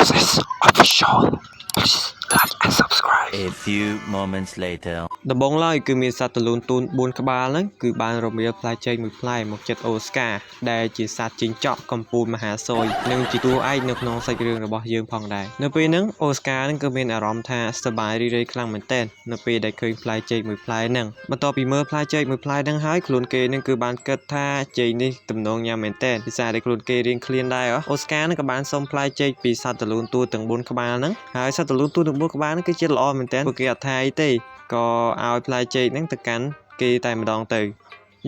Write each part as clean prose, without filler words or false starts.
This official. Please like and subscribe. A few moments later ដំបងឡើយគឺមានសត្វទលូនទូន4ក្បាលហ្នឹងគឺបានរមៀលផ្លែចេកមួយផ្លែមកចិត្តអូស្ការដែលជាសត្វជីងចក់កំពូលមហាសយនិងជាតួឯកនៅក្នុងសាច់រឿងរបស់យើងផងដែរនៅពេលហ្នឹងអូស្ការហ្នឹងគឺមានអារម្មណ៍ថាសប្បាយរីករាយខ្លាំងមែនទែននៅពេលដែលឃើញផ្លែចេកមួយផ្លែហ្នឹងបន្ទាប់ពីមើលផ្លែចេកមួយផ្លែហ្នឹងហើយខ្លួនគេហ្នឹងគឺបានគិតថាចេកនេះទំនងញ៉ាំមែនទែនពិសេសដែលខ្លួនគេរៀងឃ្លានដែរអូស្ការហ្នឹងក៏បានសុំផ្លែចេកពីសត្វទលូនទូទាំង4ក្បាលហ្នឹងហើយសត្វទលូនទូទាំង4ក្បាលហ្នឹងគឺចិត្តល្អមែនទែនពួកគេអត់ថាអីទេក៏ឲ្យផ្លែចេកហ្នឹងទៅកាន់គេតែម្ដងទៅ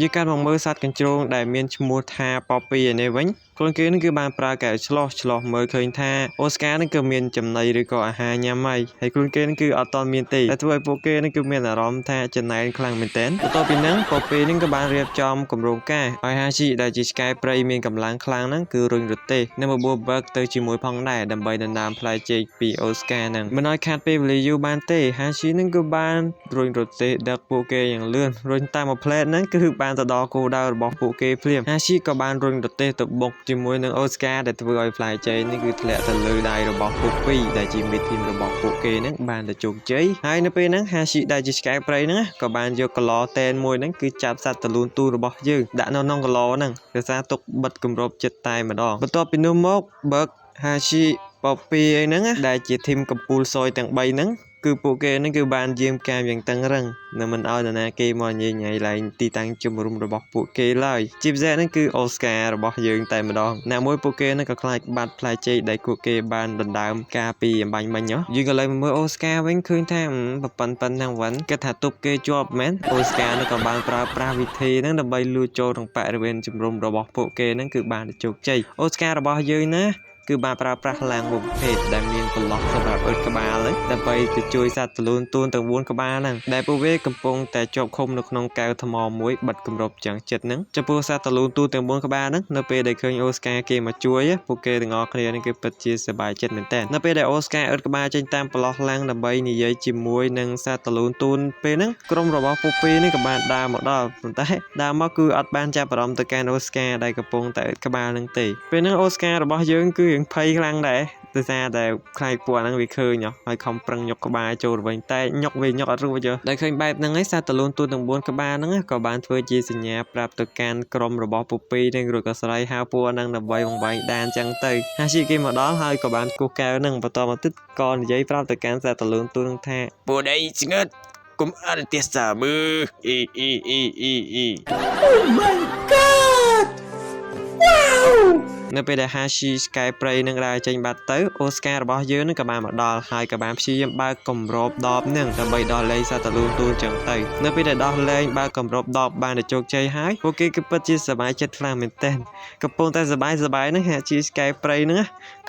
យីកាត់មកមើលសត្វកញ្ជ្រោងដែលមានឈ្មោះថាប៉ពពីឯនេះវិញខ្លួនគេនឹងគឺបានប្រើកែវឆ្លោះមើលឃើញថាអូស្ការនឹងគឺមានចំណីឬក៏អាហារញ៉ាំហើយខ្លួនគេនឹងគឺអត់តមានទេតែធ្វើឲ្យពួកគេនឹងគឺមានអារម្មណ៍ថាចំណែនខ្លាំងមែនទែនបន្ទាប់ពីហ្នឹងប៉ពពីនឹងក៏បានរៀបចំគម្រោងការឲ្យហាជីដែលជាឆ្កែព្រៃមានកម្លាំងខ្លាំងហ្នឹងគឺរុញរទេះនិងបបួលបើកទៅជាមួយផងដែរដើម្បីដណ្ដើមផ្លែចេកពីអូស្ការហ្នឹងមិនឲ្យខាតពេលវេលាយូរបានទេហាជីនឹងគឺបានរុញរទេះដឹកពួកគេយ៉ាងលឿនរុញតាមមួយផ្លែតហ្នឹងគឺបានទៅដល់គោលដៅរបស់ពួកគេភ្លាមហាជីក៏បានរុញរទេះទៅបុកជាមួយនឹងអូស្ការដែលធ្វើឲ្យផ្លែចេកនេះគឺធ្លាក់ទៅលើដៃរបស់ពួកពីរដែលជាមេធីមរបស់ពួកគេហ្នឹងបានទៅជោគជ័យហើយនៅពេលហ្នឹងហាជីដែលជាឆ្កែព្រៃហ្នឹងក៏បានយកកឡតែនមួយហ្នឹងគឺចាប់សត្វទលូនទូរបស់យើងដាក់នៅក្នុងកឡហ្នឹងដោយសារទុកបិទគម្របចិត្តតែម្ដងបន្ទាប់ពីនោះមកបើកហាជីប៉ពីអីហ្នឹងដែលជាធីមកំពូលសយទាំង3ហ្នឹងគឺពួកគេនឹងគឺបានយាមកាមយ៉ាងតឹងរឹងនៅមិនឲ្យនរណាគេមកញញៃឡើងទីតាំងជំរុំរបស់ពួកគេឡើយជាពិសេសហ្នឹងគឺអូស្ការរបស់យើងតែម្ដងណាមួយពួកគេនឹងក៏ខ្លាចបាត់ផ្លែចេកដែលពួកគេបានដណ្ដើមការពីអំបញ្ញមិញយើងក៏លើមើលអូស្ការវិញឃើញថាប៉ុណ្ណឹងវិញគេថាទប់គេជាប់មែនអូស្ការនឹងក៏បានប្រើប្រាស់វិធីហ្នឹងដើម្បីលួចចូលក្នុងបរិវេណជំរុំរបស់ពួកគេហ្នឹងគឺបានជោគជ័យអូស្ការរបស់យើងណាគឺបានប្រើប្រាស់ឡាំងមួយប្រភេទដែលមានប្លុកសម្រាប់អឺតក្បាលដើម្បីទៅជួយសត្វទលូនទូនទាំង4ក្បាលហ្នឹងដែលពួកវាកំពុងតែជាប់ឃុំនៅក្នុងកែវថ្មមួយបិទគម្របយ៉ាងជិតហ្នឹងចំពោះសត្វទលូនទូនទាំង4ក្បាលហ្នឹងនៅពេលដែលឃើញអូស្ការគេមកជួយពួកគេទាំងអស់គ្នាហ្នឹងគឺពិតជាសប្បាយចិត្តមែនតើនៅពេលដែលអូស្ការអឺតក្បាលចេញតាមប្លុកឡាំងដើម្បីនិយាយជាមួយនឹងសត្វទលូនទូនពេលហ្នឹងក្រុមរបស់ពួកពីរនេះក៏បានដើរមកដល់ប៉ុន្តែដើរមកគឺអត់បានចាប់អារម្មណ៍ទៅកាន់អូស្ការដែលកំពុងតែអឺតក្បាលហ្នឹងទេពេលហ្នឹងអូស្ការរបស់យើងគឺភ័យខ្លាំងដែរដោយសារតែខ្លាចពួកហ្នឹងវាឃើញហើយខំប្រឹងយកក្បាលចូលវិញតែញុកអត់រួចដែលឃើញបែបហ្នឹងឯងសត្វទលូនទូនទាំង4ក្បាលហ្នឹងក៏បានធ្វើជាសញ្ញាប្រាប់ទៅកាន់ក្រុមរបស់ពួកពីរនឹងរួចក៏ស្រ័យហៅពួកហ្នឹងដើម្បីបង្វែងដានចឹងទៅហាជីគេមកដល់ហើយក៏បានគោះកែវហ្នឹងបន្តមកទៀតក៏និយាយប្រាប់ទៅកាន់សត្វទលូនទូនថាពួកដៃស្ងឹតកុំអត់ទេសសាមើអ៊ី Oh my god Wowនៅពេលដែលហាជីស្កែព្រៃនឹងដើរចេញបាត់ទៅអូស្ការរបស់យើងនឹងក៏បានមកដល់ហើយក៏បានព្យាយាមបើកគម្របដបនឹងដើម្បីដោះលែងសត្វទលូនទូនចឹងទៅនៅពេលដែលដោះលែងបើកគម្របដបបានទៅជោគជ័យហើយពួកគេគឺពិតជាសប្បាយចិត្តខ្លាំងមែនទែនកំពុងតែសប្បាយនឹងហាជីស្កែព្រៃនឹង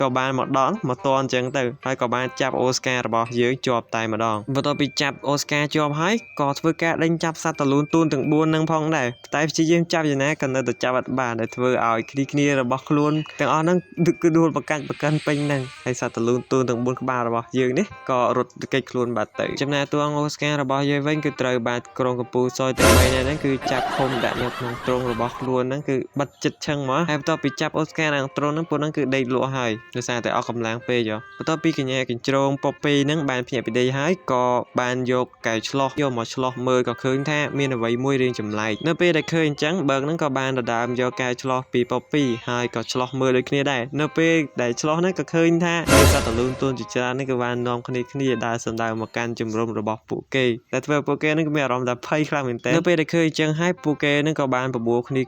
ក៏បានមកដល់មកតន់ចឹងទៅហើយក៏បានចាប់អូស្ការរបស់យើងជាប់តែម្ដងបន្ទាប់ពីចាប់អូស្ការជាប់ហើយក៏ធ្វើការដេញចាប់សត្វទលូនទូនទាំង4នឹងផងដែរតែព្យាយាមចាប់យ៉ាងណាក៏នៅតែចាប់អត់បានដែលធ្វើឲ្យគ្នារបស់ខ្លួនទាំងអស់ហ្នឹងគឺដួលប្រកាច់ប្រកាន់ពេញហ្នឹងហើយសត្វទលូនទូនទាំង4ក្បាលរបស់យើងនេះក៏រត់គេចខ្លួនបាត់ទៅចំណែកតួអូស្ការរបស់យើងវិញគឺត្រូវបានក្រុងកំពូលសយទាំង3ហ្នឹងគឺចាប់ឃុំដាក់នៅក្នុងទ្រុងរបស់ខ្លួនហ្នឹងគឺបិទចិត្តឆឹងមកហើយបន្ទាប់ពីចាប់អូស្ការនៅទ្រុងហ្នឹងពួកហ្នឹងគឺដេកលក់ហើយដោយសារតែអស់កម្លាំងពេកបន្ទាប់ពីកញ្ញាកញ្ជ្រោងពពីហ្នឹងបានភ្ញាក់ពីដេកហើយក៏បានយកកែវឆ្លោះយកមកឆ្លោះមើលក៏ឃើញថាមានអ្វីមួយរៀងចម្លែកនៅពេលដែលឃើញអញ្ចឹងបើកហ្នឹងក៏បានដណ្ដើមយកកែវឆ្លោះពីពពីហើយក៏ឆ្លោះមើលដូចគ្នាដែរនៅពេលដែលឆ្លោះហ្នឹងក៏ឃើញថាសត្វទលូនទូនជាច្រើននេះក៏បាននាំគ្នាដើរសម្ដៅមកកាន់ជំរុំរបស់ពួកគេតែធ្វើពួកគេនឹងមានអារម្មណ៍ថាភ័យខ្លាំងមែនទែននៅពេលដែលឃើញអញ្ចឹងហើយពួកគេនឹងក៏បានបបួលគ្នា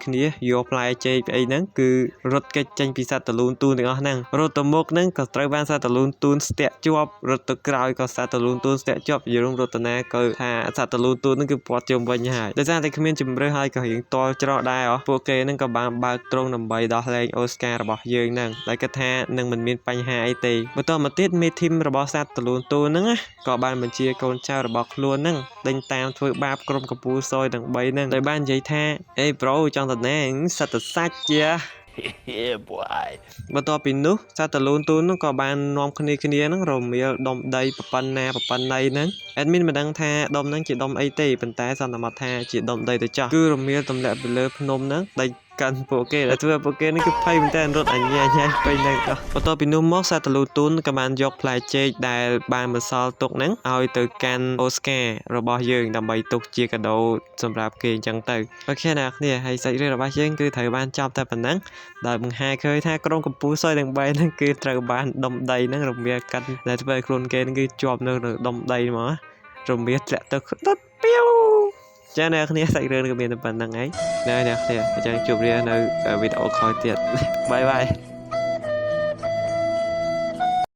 យកផ្លែចេកអីហ្នឹងគឺរត់គេចចេញពីសត្វទលូនទូនទាំងអស់ហ្នឹងរត់ទៅមុខហ្នឹងក៏ត្រូវបានសត្វទលូនទូនស្ទាក់ជាប់រត់ទៅក្រោយក៏សត្វទលូនទូនស្ទាក់ជាប់យល់រតនាក៏ថាសត្វទលូនទូនហ្នឹងគឺពាត់ជុំវិញហើយដោយសារតែគ្មានជំរឿហើយក៏រៀងតល់ច្រកដែរពួកគេនឹងក៏បានបើកទ្រុងដើម្បីដោះលែងអូស្ការរបស់យើងហ្នឹងដែលគិតថានឹងមិនមានបញ្ហាអីទេបន្តមកទៀតមេធីមរបស់សត្វទលូនទូនហ្នឹងក៏បានបញ្ជាកូនចៅរបស់ខ្លួនហ្នឹងដេញតាមធ្វើបាបក្រុមកំពូលសយទាំង3ហ្នឹងដោយបាននិយាយថាអេប្រូចង់តណែងសត្វតសាច់ជា Yeah boy បន្ទាប់ពីនោះសត្វទលូនទូនហ្នឹងក៏បាននាំគ្នាហ្នឹងរមៀលដុំដីប៉ុណ្ណាហ្នឹងអេដមីនមិនដឹងថាដុំហ្នឹងជាដុំអីទេប៉ុន្តែសន្មតថាជាដុំដីទៅចោះគឺរមៀលទម្លាក់ទៅលើភ្នំហ្នឹងដែល កាន់ពួកគេដែលធ្វើពួកគេនេះគឺភ័យមែនតើរត់អញ្ញាពេញហ្នឹងក៏បន្ទាប់ពីនោះមកសាតលូទូនក៏បានយកផ្លែចេកដែលបានបន្សល់ទុកហ្នឹងឲ្យទៅកាន់អូស្ការរបស់យើងដើម្បីទុកជាកាដូសម្រាប់គេអញ្ចឹងទៅអូខេអ្នកគ្នាហើយសាច់រឿងរបស់យើងគឺត្រូវបានចប់តែប៉ុណ្ណឹងដោយបង្ហាញឃើញថាក្រុមកម្ពុជាសយទាំង3ហ្នឹងគឺត្រូវបានដុំដីហ្នឹងរមៀលកាត់ដែលធ្វើឲ្យខ្លួនគេហ្នឹងគឺជាប់នៅដុំដីហ្មងរមៀលធ្លាក់ទៅដុតពីវចាអ្នកគ្នាសាច់រឿងក៏មានតែប៉ុណ្្នឹងឯងអ្នកគ្នាអញ្ចឹងជួបគ្នានៅវីដេអូក្រោយទៀតបាយបាយ